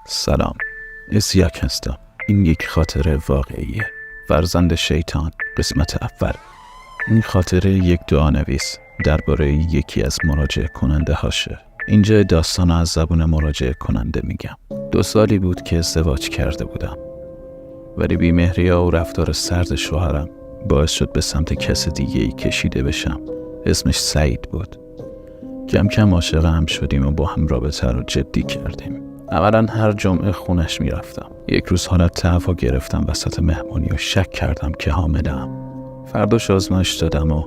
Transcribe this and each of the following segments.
سلام، اسیاک هستم. این یک خاطره واقعیه. فرزند شیطان، قسمت اول. این خاطره یک دعانویس درباره یکی از مراجعه کننده هاشه. اینجا داستان از زبون مراجعه کننده میگم. 2 سالی بود که ازدواج کرده بودم، ولی بی‌مهری‌ها و رفتار سرد شوهرم باعث شد به سمت کس دیگه‌ای کشیده بشم. اسمش سعید بود. کم کم عاشق هم شدیم و با هم رابطه رو جدی کردیم. اولا هر جمعه خونش میرفتم. یک روز حالت تعفا گرفتم وسط مهمانی و شک کردم که حامله‌ام. فرداش آزمایش دادم و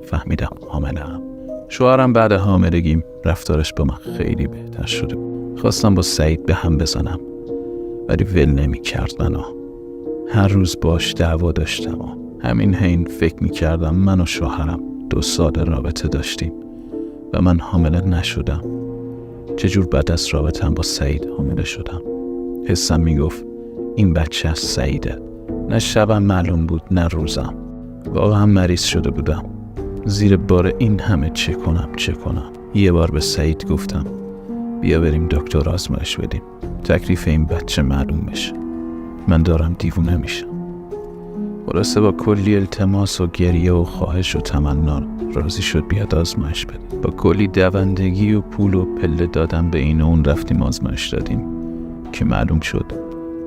فهمیدم حامله‌ام. شوهرم بعد حاملگیم رفتارش با من خیلی بهتر شده. خواستم با سعید به هم بزنم، ولی ول نمی کرد منو. هر روز باش دعوا داشتم و همین حین فکر می کردم من و شوهرم 2 سال رابطه داشتیم و من حامله نشدم. چجور بعد از رابطه‌ام با سعید حامله شدم؟ حسم می گفت این بچه از سعیده. نه شبم معلوم بود نه روزم. واقعا مریض شده بودم. زیر بار این همه چه کنم. یه بار به سعید گفتم بیا بریم دکتر آزمایش بدیم، تکلیف این بچه معلوم بشه. من دارم دیوونه میشم. خلاصه با کلی التماس و گریه و خواهش و تمنا راضی شد بیاد آزمایش بده. با کلی دوندگی و پول و پله دادم به این و اون رفتیم آزمایش دادیم که معلوم شد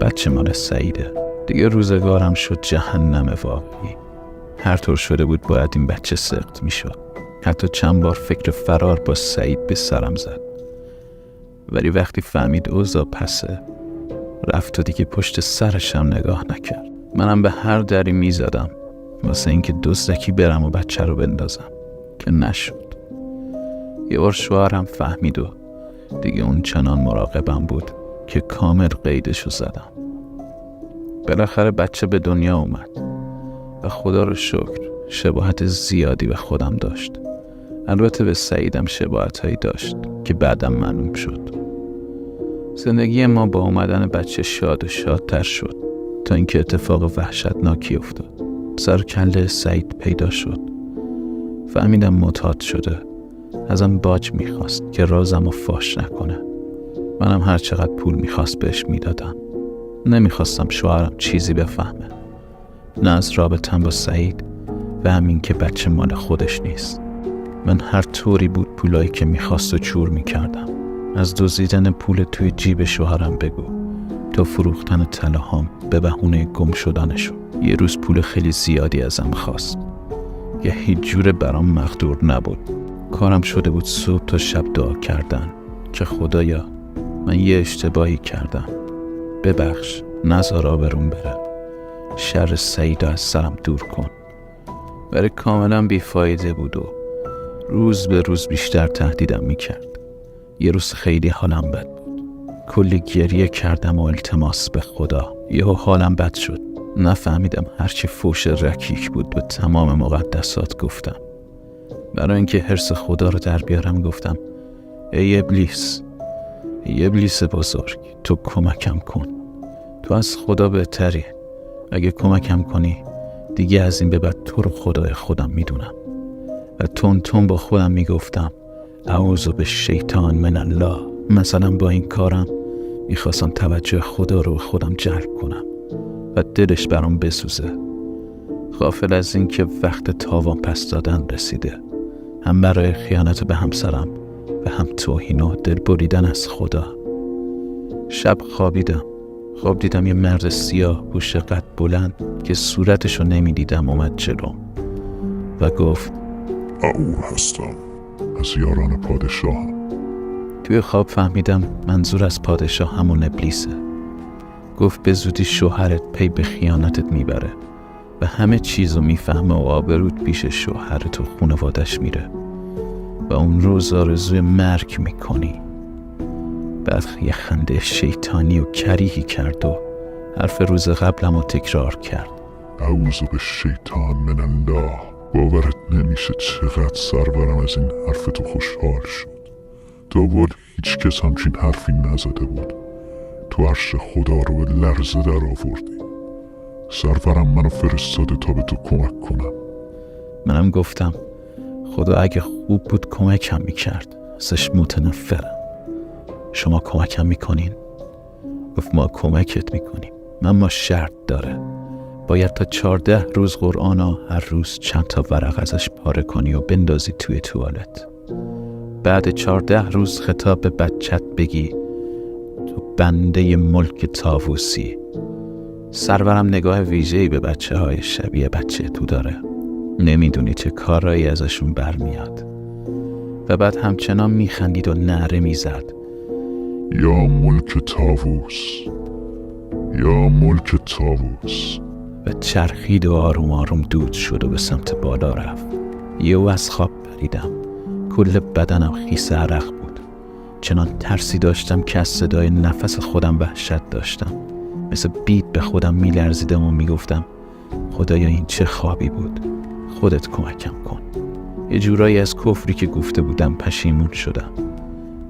بچه مال سعیده. دیگه روزگارم شد جهنم واقعی. هر طور شده بود باید این بچه سقط میشد. حتی چند بار فکر فرار با سعید به سرم زد، ولی وقتی فهمید اوضاع پسه رفت و دیگه پشت سرشم نگاه نکرد. منم به هر دری میزدم واسه اینکه دزدکی برم و بچه رو بندازم که نشد. یه بار شوهرم فهمید و دیگه اون چنان مراقبم بود که کامل قیدشو زدم. بالاخره بچه به دنیا اومد و خدا رو شکر شباهت زیادی به خودم داشت. البته به سعیدم شباهتایی داشت که بعدم معلوم شد. زندگی ما با اومدن بچه شاد و شادتر شد تا اینکه اتفاق وحشتناکی افتاد. سر کله سعید پیدا شد. فهمیدم معتاد شده. ازم باج میخواست که رازم رو فاش نکنه. منم هر چقدر پول میخواست بهش میدادم. نمیخواستم شوهرم چیزی بفهمه، نه از رابطم با سعید و همین که بچه مال خودش نیست. من هر طوری بود پولایی که میخواست و چور میکردم. از دزدیدن پول توی جیب شوهرم بگو تا فروختن طلاهام به بهونه گم شدنشون. یه روز پول خیلی زیادی ازم خواست که هیچ جوره برام مقدور نبود. کارم شده بود صبح تا شب دعا کردن که خدایا من یه اشتباهی کردم، ببخش، نذار آبروم بره، شر سعید از سرم دور کن. ولی کاملا بیفایده بود و روز به روز بیشتر تهدیدم میکرد. یه روز خیلی حالم بد بود. کلی گریه کردم و التماس به خدا. یهو حالم بد شد. نفهمیدم هرچی فوش رکیک بود به تمام مقدسات گفتم. برای اینکه حرص خدا رو در بیارم گفتم ای ابلیس، ای ابلیس بزرگ، تو کمکم کن. تو از خدا بهتری. اگه کمکم کنی دیگه از این به بعد تو رو خدای خودم میدونم. و تون با خودم میگفتم اعوذ بالشیطان من الله. مثلا با این کارم میخواستم توجه خدا رو به خودم جلب کنم و دلش برام بسوزه، غافل از این که وقت تاوان پس دادن رسیده، هم برای خیانت به همسرم و هم توهین و دل بریدن از خدا. شب خواب دیدم یه مرد سیاه هوش قد بلند که صورتشو نمیدیدم اومد جلوم و گفت او هستم، از یاران پادشاهم. توی خواب فهمیدم منظور از پادشاه همون ابلیسه. گفت به زودی شوهرت پی به خیانتت میبره و همه چیزو میفهمه و آبروت پیش شوهرت و خانوادش میره و اون روز آرزوی مرگ میکنی. بعد یه خنده شیطانی و کریهی کرد و حرف روز قبلم رو تکرار کرد. اعوذ بالشیطان من الله. باورت نمیشه چقدر سرورم از این حرف تو خوشحال شد. تا بود هیچ کس همچین حرفی نزده بود. تو عرش خدا رو به لرزه در آوردی. سرورم منو فرستاده تا به تو کمک کنم. منم گفتم خدا اگه خوب بود کمکم میکرد، ازش متنفرم. شما کمکم میکنین؟ گفت ما کمکت میکنیم، اما شرط داره. باید تا 14 روز قرآن هر روز چند تا ورق ازش پاره کنی و بندازی توی توالت. بعد 14 روز خطاب به بچت بگی تو بنده ملک طاووسی. سرورم نگاه ویژه‌ای به بچه‌های شبیه بچه تو داره. نمیدونی چه کارایی ازشون برمیاد. و بعد همچنان میخندید و نعره میزد. یا ملک طاووس، یا ملک طاووس. و چرخید و آروم آروم دود شد و به سمت بالا رفت. یهو از خواب پریدم. کل بدنم خیس عرق بود. چنان ترسی داشتم که از صدای نفس خودم وحشت داشتم. مثل بید به خودم میلرزیدم و میگفتم خدایا این چه خوابی بود؟ خودت کمکم کن. یه جورایی از کفری که گفته بودم پشیمون شدم.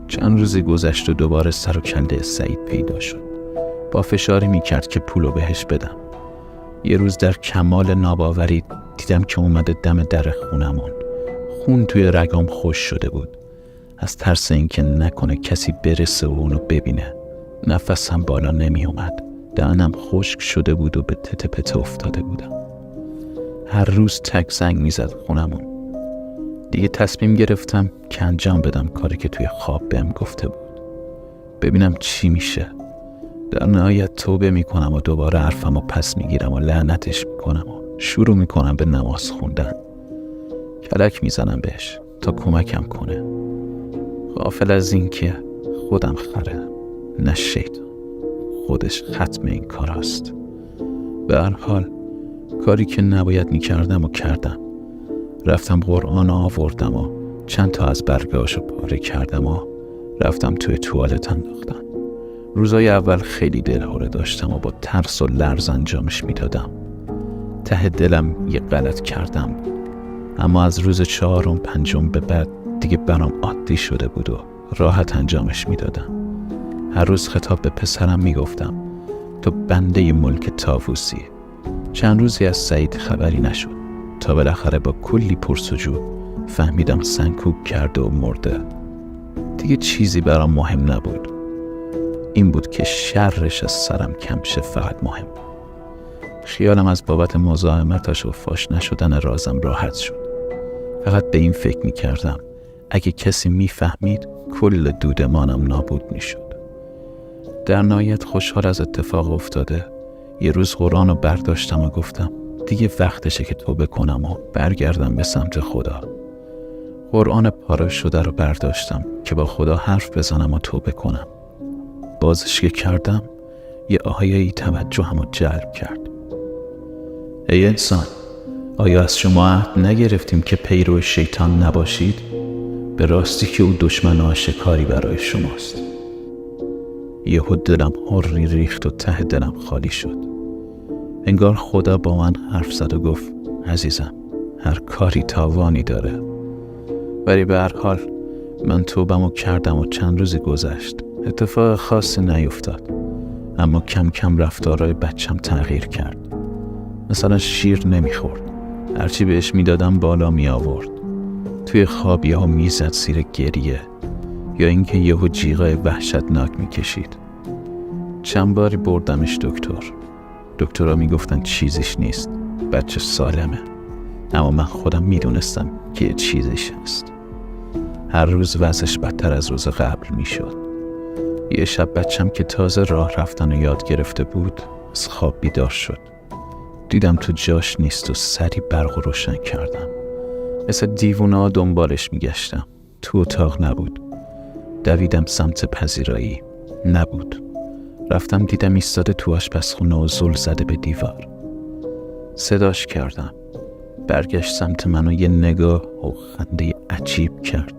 چند روزی گذشت و دوباره سر و کله سعید پیدا شد. با فشاری میکرد که پولو بهش بدم. یه روز در کمال ناباوری دیدم که اومده دم در خونمون. خون توی رگام خوش شده بود. از ترس اینکه نکنه کسی برسه و اونو ببینه. نفسم بالا نمی اومد. دهنم خشک شده بود و به تته پته افتاده بودم. هر روز تک زنگ میزد خونمون. دیگه تصمیم گرفتم که انجام بدم کاری که توی خواب بهم گفته بود. ببینم چی میشه. در نهایت توبه میکنم و دوباره حرفمو پس میگیرم و لعنتش میکنم و شروع میکنم به نماز خوندن. کلک میزنم بهش تا کمکم کنه. غافل از این که خودم خره، نه شیطان. خودش ختم این کار است. به هر حال کاری که نباید میکردم و کردم. رفتم قرآن آوردم و چند تا از برگاشو پاره کردم و رفتم توی توالت انداختم. روزای اول خیلی دلهوره داشتم و با ترس و لرز انجامش میدادم. ته دلم یه غلط کردم، اما از روز 4 و 5 به بعد دیگه برام عادی شده بود و راحت انجامش میدادم. هر روز خطاب به پسرم میگفتم تو بنده ملک طاووسی. چند روزی از سعید خبری نشد تا بالاخره با کلی پرسجو فهمیدم سنکوب کرده و مرده. دیگه چیزی برام مهم نبود. این بود که شرش از سرم کم شه فقط مهم. خیالم از بابت مزاحمتش و فاش نشدن رازم راحت شد. فقط به این فکر میکردم اگه کسی میفهمید کل دودمانم نابود میشد. در نهایت خوشحال از اتفاق افتاده یه روز قرآن رو برداشتم و گفتم دیگه وقتشه که توبه کنم و برگردم به سمت خدا. قرآن پاره شده رو برداشتم که با خدا حرف بزنم و توبه کنم. بازش که کردم یه آیه‌ای توجهمو جلب کرد. ای انسان، آیا از شما عهد نگرفتیم که پیرو شیطان نباشید؟ به راستی که او دشمن آشکاری برای شماست. یهو دلم حری ریخت و ته دلم خالی شد. انگار خدا با من حرف زد و گفت عزیزم، هر کاری تاوانی داره. ولی به هر حال من توبه‌مو کردم و چند روزی گذشت. اتفاق خاصی نیفتاد، اما کم کم رفتارهای بچم تغییر کرد. مثلا شیر نمیخورد. هرچی بهش میدادم بالا می آورد. توی خواب یهو میزد زیر گریه، یا اینکه یهو جیغای وحشتناک میکشید. چند باری بردمش دکتر. دکترها میگفتن چیزیش نیست، بچه سالمه. اما من خودم میدونستم که یه چیزیش هست. هر روز وضعش بدتر از روز قبل میشد. یه شب بچم که تازه راه رفتن و یاد گرفته بود از خواب بیدار شد. دیدم تو جاش نیست و سری برق روشن کردم. مثل دیوونه ها دنبالش میگشتم. تو اتاق نبود. دویدم سمت پذیرایی. نبود. رفتم دیدم ایستاده تو آشپزخونه و زل زده به دیوار. صداش کردم. برگشت سمت من و یه نگاه و خنده عجیب کرد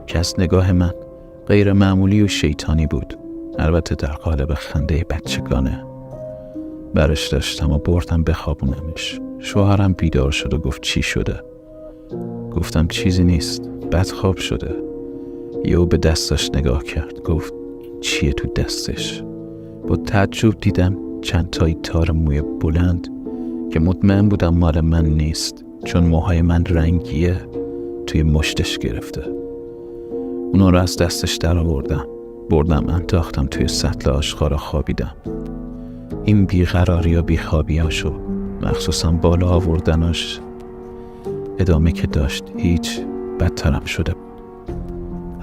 که از نگاه من غیر معمولی و شیطانی بود. البته در قالب خنده بچگانه. برش داشتم و بردم بخوابونمش. شوهرم بیدار شد و گفت چی شده؟ گفتم چیزی نیست، بدخواب شده. یهو به دستش نگاه کرد. گفت چیه تو دستش؟ با تعجب دیدم چند تایی تار موی بلند که مطمئن بودم مال من نیست، چون موهای من رنگیه، توی مشتش گرفته. اونا رو از دستش در آوردم. بردم انداختم توی سطل آشغالا خوابیدم. این بیقراری و بیخوابیاشو، مخصوصا بالا آوردناش، ادامه که داشت هیچ بدترم شده بود.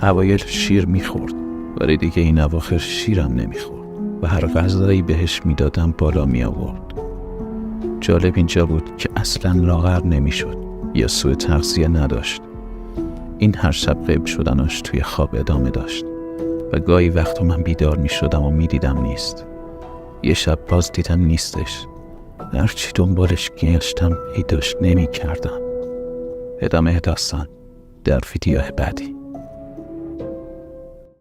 اوایل شیر میخورد، ولی دیگه این اواخر شیرم نمیخورد و هر غذایی بهش میدادم بالا می آورد. جالب اینجا بود که اصلا لاغر نمیشد یا سوء تغذیه نداشت. این هر شب غیب شدناش توی خواب ادامه داشت و گاهی وقتا من بیدار می شدم و می دیدم نیست. یه شب باز دیدم نیستش. هرچی دنبالش گشتم پیداش نمی کردم. ادامه داستان در ویدیو بعدی.